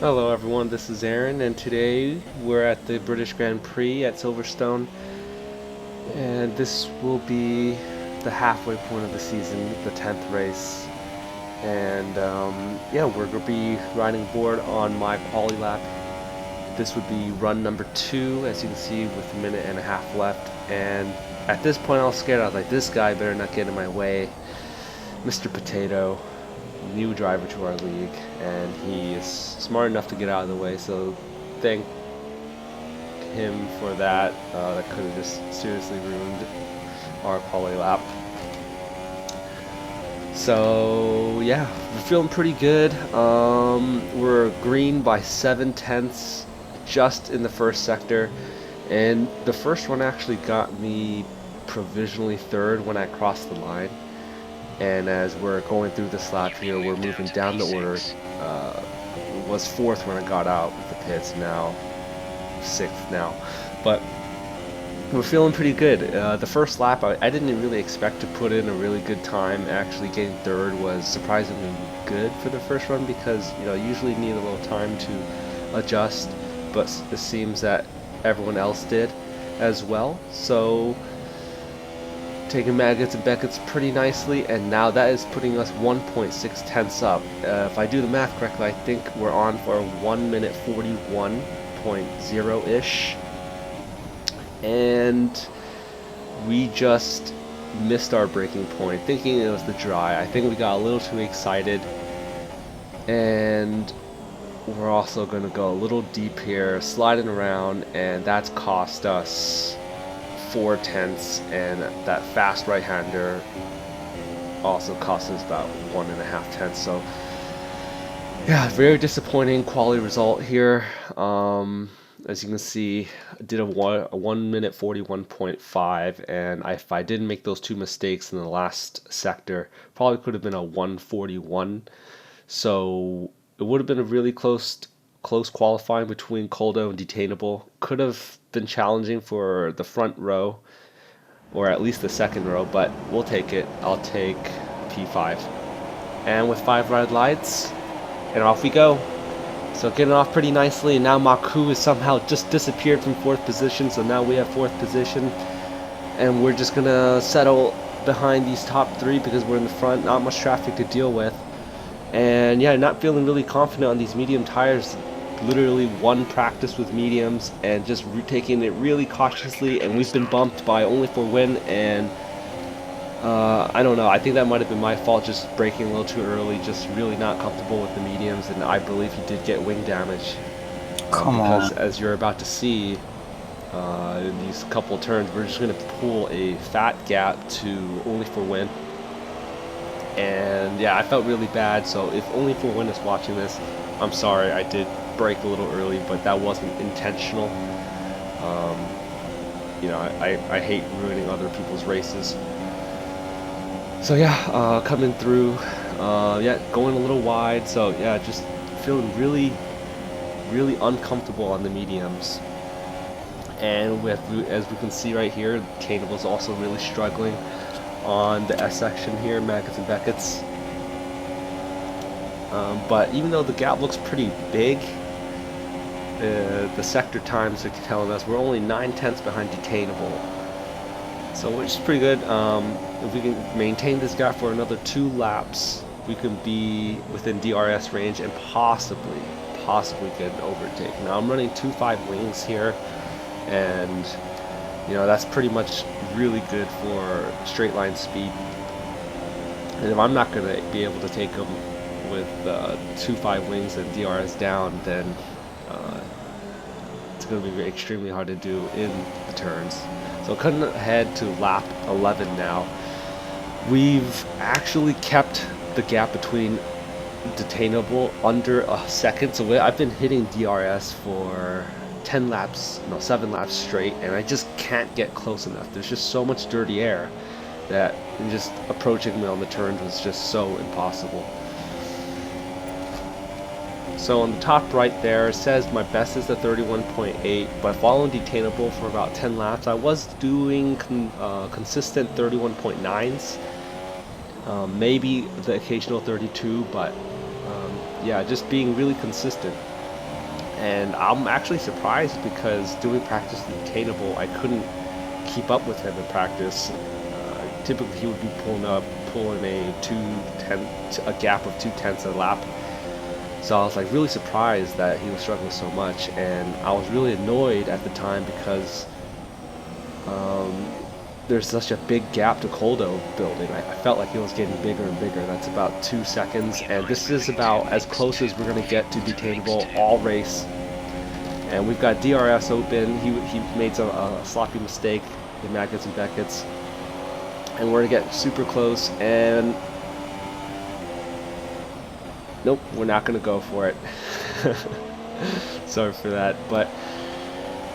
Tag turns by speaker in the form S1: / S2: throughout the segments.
S1: Hello everyone, this is Aaron, and today we're at the British Grand Prix at Silverstone, and this will be the halfway point of the season, the 10th race. And yeah, we're going to be riding board on my poly lap. This would be run number 2, as you can see, with a minute and a half left. And at this point, I was scared. I was like, this guy better not get in my way. Mr. Potato, new driver to our league, and he is smart enough to get out of the way, so thank him for that. That could have just seriously ruined our poly lap. So yeah, we're feeling pretty good. We're green by 7/10 just in the first sector, and the first one actually got me provisionally third when I crossed the line. And as we're going through this lap here, we're moving down the order. Was fourth when I got out with the pits, now sixth now. But we're feeling pretty good. The first lap, I didn't really expect to put in a really good time. Actually getting third was surprisingly good for the first run because, you usually need a little time to adjust, but it seems that everyone else did as well. So taking Maggots and Beckett's pretty nicely, and now that is putting us 1.6 tenths up. If I do the math correctly, I think we're on for 1 minute 41.0-ish, and we just missed our breaking point, thinking it was the dry. I think we got a little too excited, and we're also going to go a little deep here, sliding around, and that's cost us 4/10, and that fast right-hander also cost us about 1.5 tenths. So yeah, very disappointing quality result here. As you can see, I did a 1 minute 41.5, and if I didn't make those two mistakes in the last sector, probably could have been a 141. So it would have been a really close qualifying between Coldo and Detainable. Could have been challenging for the front row, or at least the second row, but we'll take it. I'll take P5. And with 5 red lights, and off we go. So getting off pretty nicely, and now Maku has somehow just disappeared from 4th position, so now we have 4th position, and we're just gonna settle behind these top 3 because we're in the front, not much traffic to deal with. And yeah, not feeling really confident on these medium tires. Literally one practice with mediums and just taking it really cautiously, and we've been bumped by only for win, and I don't know, I think that might have been my fault, just braking a little too early, just really not comfortable with the mediums, and I believe he did get wing damage.
S2: Come
S1: Because
S2: on.
S1: as you're about to see in these couple turns, we're just going to pull a fat gap to only for win. And yeah, I felt really bad, so if only for win is watching this, I'm sorry, I did brake a little early, but that wasn't intentional. Um, I hate ruining other people's races. So yeah, coming through, yeah, going a little wide, so yeah, just feeling really, really uncomfortable on the mediums. And as we can see right here, Taintable's also really struggling on the S section here, Maggots and Beckett's. But even though the gap looks pretty big, the sector times are telling us we're only 9/10 behind Detainable. So which is pretty good. If we can maintain this gap for another 2 laps, we can be within DRS range and possibly get an overtake. Now I'm running 2.5 wings here, and that's pretty much really good for straight line speed. And if I'm not going to be able to take them with 2.5 wings and DRS down, then it's going to be extremely hard to do in the turns. So cutting ahead to lap 11 now, we've actually kept the gap between Detainable under a second. So I've been hitting DRS for 7 laps straight, and I just can't get close enough. There's just so much dirty air that just approaching me on the turns was just so impossible. So on the top right there, it says my best is the 31.8, but following Detainable for about 10 laps, I was doing consistent 31.9s, maybe the occasional 32, but yeah, just being really consistent. And I'm actually surprised because doing practice detainable, I couldn't keep up with him in practice. Typically, he would be pulling a gap of 2/10 a lap. So I was like really surprised that he was struggling so much, and I was really annoyed at the time because there's such a big gap to Coldo building. I felt like it was getting bigger and bigger. That's about 2 seconds, and this is about as close as we're going to get to detainable all race. And we've got DRS open. He made a sloppy mistake in Maggots and Beckett's, and we're going to get super close, and nope, we're not going to go for it. Sorry for that, but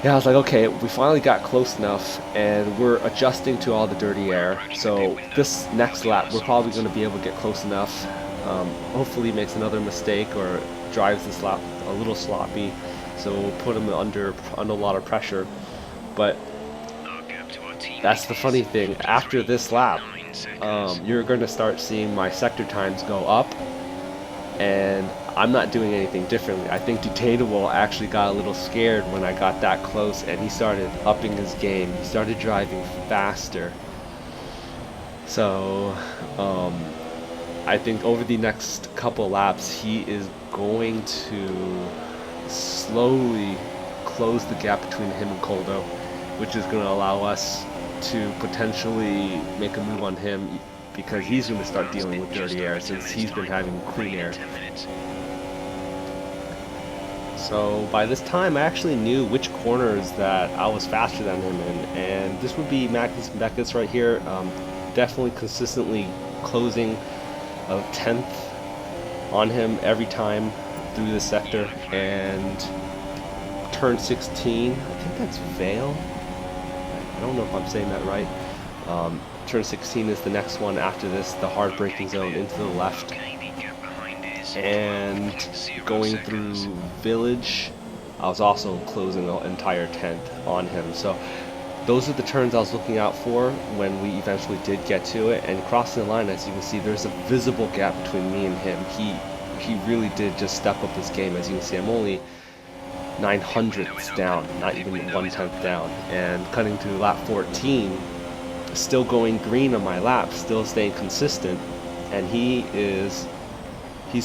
S1: yeah, I was like, okay, we finally got close enough, and we're adjusting to all the dirty air. So this next lap, we're probably going to be able to get close enough. Hopefully he makes another mistake or drives this lap a little sloppy, so we'll put him under a lot of pressure. But that's the funny thing. After this lap, you're going to start seeing my sector times go up, and I'm not doing anything differently. I think Detainable actually got a little scared when I got that close, and he started upping his game. He started driving faster. So I think over the next couple laps, he is going to slowly close the gap between him and Coldo, which is going to allow us to potentially make a move on him, because he's going to start dealing with dirty air since he's been having clean air. So by this time, I actually knew which corners that I was faster than him in, and this would be Maggots and Beckett's right here. Definitely consistently closing a 10th on him every time through this sector. And turn 16, I think that's Vale. I don't know if I'm saying that right. Turn 16 is the next one after this, the hard braking zone into the left. And going through Village, I was also closing the entire 10th on him. So those are the turns I was looking out for when we eventually did get to it. And crossing the line, as you can see, there's a visible gap between me and him. He really did just step up his game. As you can see, I'm only 900ths down, not even 1/10 down. And cutting to lap 14, still going green on my lap, still staying consistent, and he's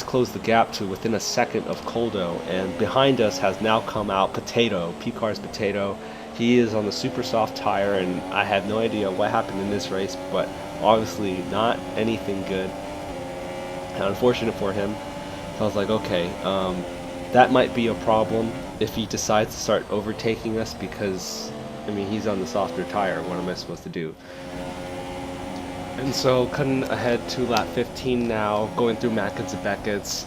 S1: closed the gap to within a second of Coldo. And behind us has now come out Potato, P-Car's Potato. He is on the super soft tire, and I have no idea what happened in this race, but obviously not anything good. And unfortunate for him. So I was like, okay, that might be a problem if he decides to start overtaking us, because I mean, he's on the softer tire. What am I supposed to do? And so cutting ahead to lap 15 now, going through Maggots and Beckett's.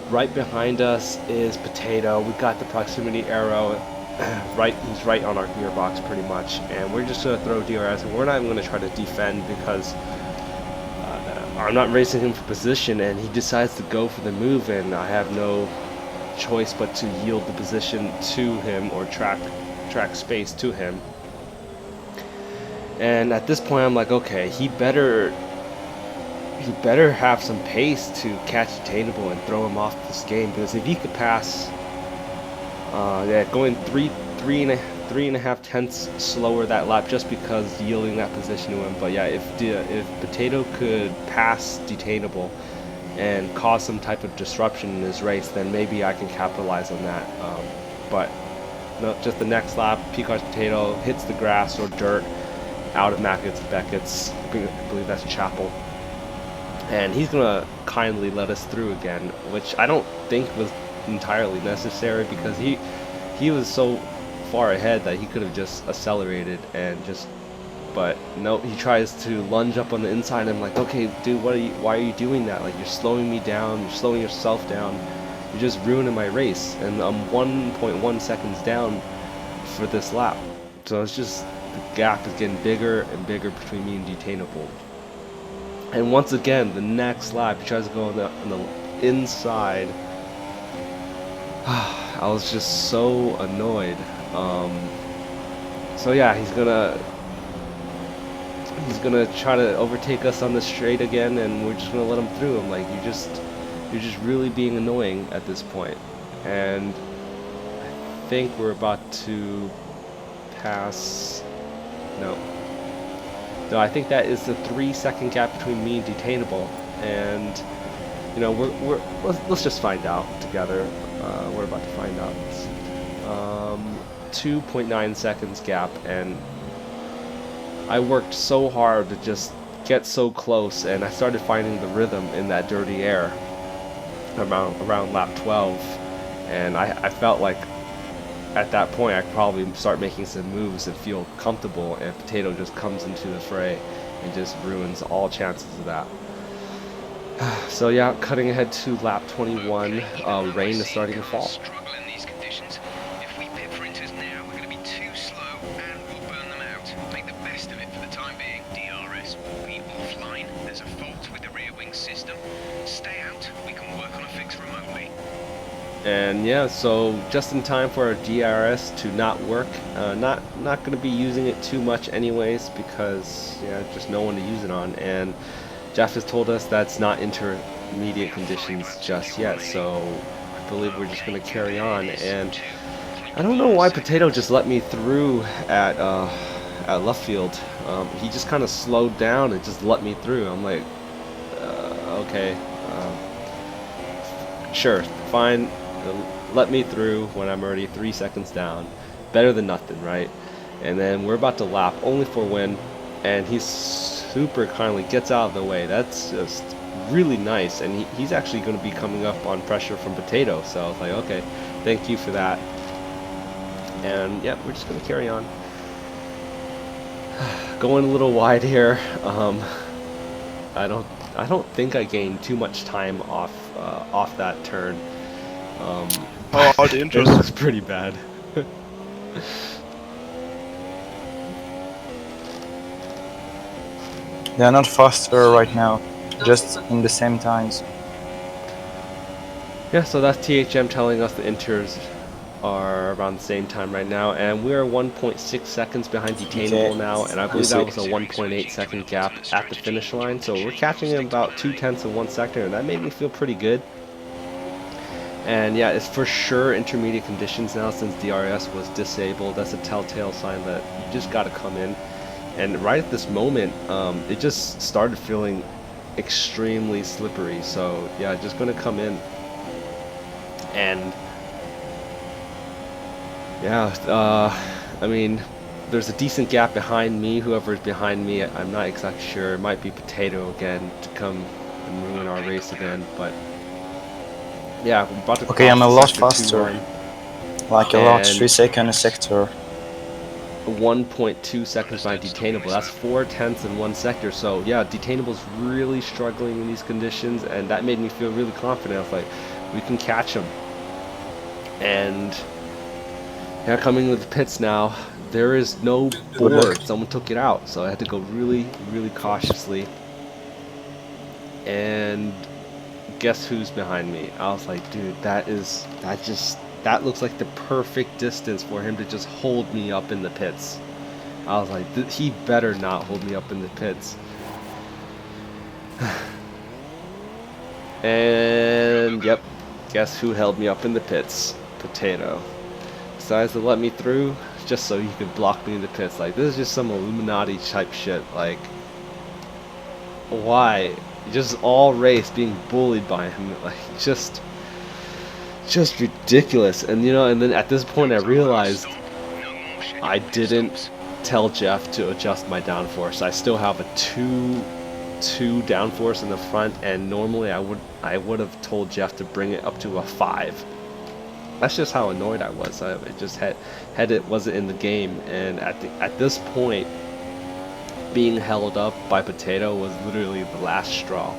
S1: Right behind us is Potato. We got the proximity arrow. He's right on our gearbox pretty much, and we're just gonna throw DRS, and we're not even gonna try to defend because I'm not racing him for position, and he decides to go for the move, and I have no choice but to yield the position to him, or track space to him. And at this point I'm like, okay, he better have some pace to catch Detainable and throw him off this game, because if he could pass going three and a half tenths slower that lap, just because yielding that position to him. But yeah, if Potato could pass Detainable and cause some type of disruption in his race, then maybe I can capitalize on that. But no, just the next lap, P-Car's Potato hits the grass or dirt out of Maggots and Beckett's. I believe that's Chapel. And he's gonna kindly let us through again, which I don't think was entirely necessary, because he was so far ahead that he could have just accelerated and just, but no, he tries to lunge up on the inside, and I'm like, okay dude, why are you doing that? Like, you're slowing me down, you're slowing yourself down, you're just ruining my race, and I'm 1.1 seconds down for this lap. So it's just, the gap is getting bigger and bigger between me and Detainable. And once again, the next lap, he tries to go on the inside. I was just so annoyed. So yeah, he's gonna try to overtake us on the straight again, and we're just gonna let him through. I'm like, you're just really being annoying at this point. And think we're about to pass. No. No, I think that is the 3-second gap between me and Detainable, and you know let's just find out together. We're about to find out. 2.9 seconds gap, and I worked so hard to just get so close, and I started finding the rhythm in that dirty air around lap 12, and I felt like at that point I could probably start making some moves and feel comfortable, and Potato just comes into the fray and just ruins all chances of that. So yeah, cutting ahead to lap 21, rain is starting to fall. And yeah, so just in time for our DRS to not work. Not going to be using it too much anyways, because yeah, just no one to use it on. And Jeff has told us that's not intermediate conditions just yet, so I believe we're just going to carry on. And I don't know why Potato just let me through at left field. He just kind of slowed down and just let me through. I'm like, okay, sure, fine. Let me through when I'm already 3 seconds down. Better than nothing, right? And then we're about to lap only for win, and he super kindly gets out of the way. That's just really nice, and he's actually going to be coming up on pressure from Potato, so I was like, okay, thank you for that. And yeah, we're just going to carry on. Going a little wide here. I don't think I gained too much time off that turn.
S2: The
S1: It was pretty bad.
S3: They are not faster right now, just in the same times.
S1: Yeah, so that's THM telling us the inters are around the same time right now, and we are 1.6 seconds behind Detainable now, and I believe that was a 1.8 second gap at the finish line, so we're catching him about 0.2 of 1 second, and that made me feel pretty good. And yeah, it's for sure intermediate conditions now since DRS was disabled. That's a telltale sign that you just got to come in. And right at this moment, it just started feeling extremely slippery. So yeah, just going to come in. And yeah, I mean, there's a decent gap behind me. Whoever's behind me, I'm not exactly sure. It might be Potato again to come and ruin our race again, but yeah, we're about to
S3: Okay, I'm a lot
S1: sector
S3: faster. Like a lot, 3 seconds a sector.
S1: 1.2 seconds by Detainable. That's 0.4 in 1 sector. So yeah, Detaitable's really struggling in these conditions, and that made me feel really confident. I was like, we can catch him. And yeah, coming to the pits now, there is no board. Someone took it out, so I had to go really, really cautiously. And guess who's behind me? I was like, dude, that looks like the perfect distance for him to just hold me up in the pits. I was like, he better not hold me up in the pits. And yep, guess who held me up in the pits? Potato. Decides to let me through just so he could block me in the pits. Like, this is just some Illuminati type shit. Like, why? Just all race being bullied by him, like just ridiculous. And you know, and then at this point I realized I didn't tell Jeff to adjust my downforce. I still have a 2 downforce in the front, and normally I would have told Jeff to bring it up to a 5. That's just how annoyed I was. It just had it wasn't in the game, and at this point, being held up by Potato was literally the last straw.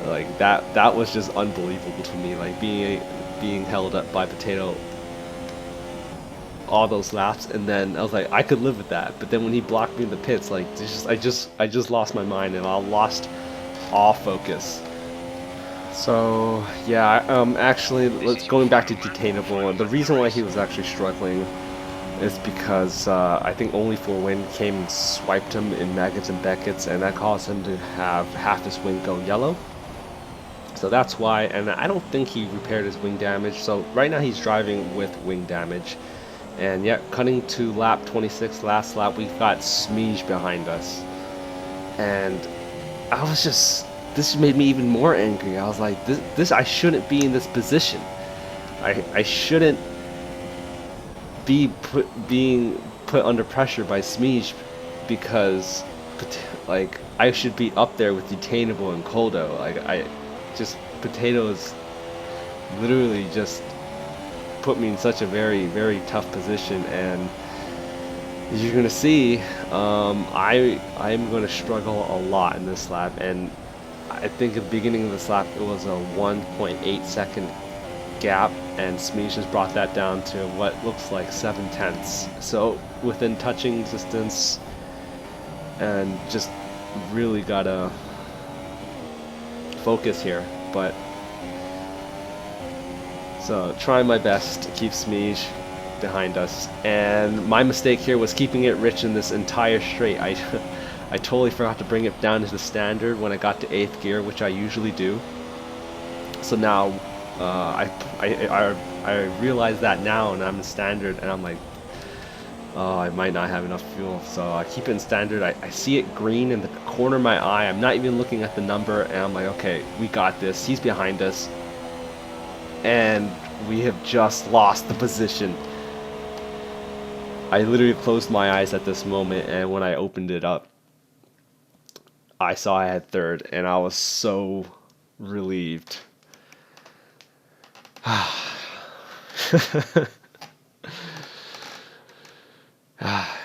S1: Like that was just unbelievable to me. Like being held up by Potato all those laps, and then I was like, I could live with that. But then when he blocked me in the pits, like I just lost my mind, and I lost all focus. So yeah, actually, going back to Detainable, and the reason why he was actually struggling is because I think Only for Win came and swiped him in Maggots and Beckett's, and that caused him to have half his wing go yellow. So that's why, and I don't think he repaired his wing damage. So right now he's driving with wing damage. And yet, cutting to lap 26, last lap, we've got Smeege behind us. And I was just, this made me even more angry. I was like, this I shouldn't be in this position. I shouldn't be being put under pressure by Smeege because, like, I should be up there with Detainable and Koldo. Like, Potatoes literally just put me in such a very, very tough position, and as you're gonna see, I'm gonna struggle a lot in this lap, and I think at the beginning of this lap it was a 1.8 second gap, and Smeege has brought that down to what looks like 7/10. So within touching distance, and just really gotta focus here. But so trying my best to keep Smeege behind us, and my mistake here was keeping it rich in this entire straight. I totally forgot to bring it down to the standard when I got to 8th gear, which I usually do. So now I realize that now, and I'm in standard, and I'm like, oh, I might not have enough fuel. So I keep it in standard. I see it green in the corner of my eye. I'm not even looking at the number, and I'm like, okay, we got this. He's behind us, and we have just lost the position. I literally closed my eyes at this moment, and when I opened it up, I saw I had 3rd, and I was so relieved.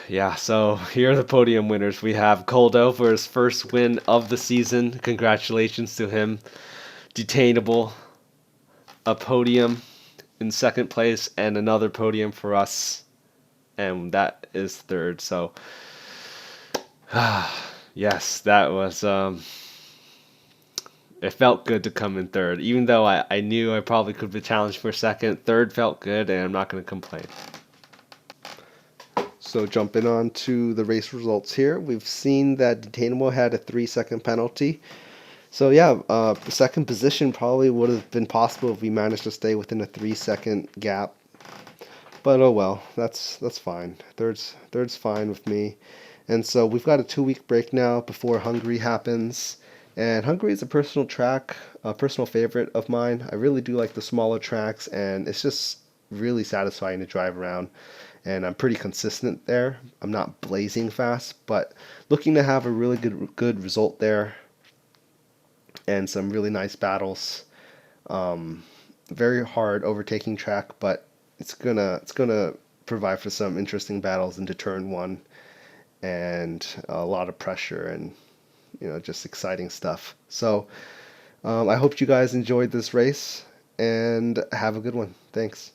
S1: Yeah, so here are the podium winners. We have Koldo for his first win of the season. Congratulations to him. Detainable, a podium in 2nd place, and another podium for us, and that is 3rd. So yes, that was it felt good to come in 3rd, even though I knew I probably could be challenged for 2nd. 3rd felt good, and I'm not going to complain. So jumping on to the race results here, we've seen that Detainable had a 3-second penalty. So yeah, 2nd position probably would have been possible if we managed to stay within a 3-second gap. But oh well, that's fine. Third's fine with me. And so we've got a 2-week break now before Hungary happens. And Hungary is a personal track, a personal favorite of mine. I really do like the smaller tracks, and it's just really satisfying to drive around. And I'm pretty consistent there. I'm not blazing fast, but looking to have a really good result there, and some really nice battles. Very hard overtaking track, but it's gonna provide for some interesting battles into turn 1, and a lot of pressure, and just exciting stuff. So I hope you guys enjoyed this race, and have a good one. Thanks.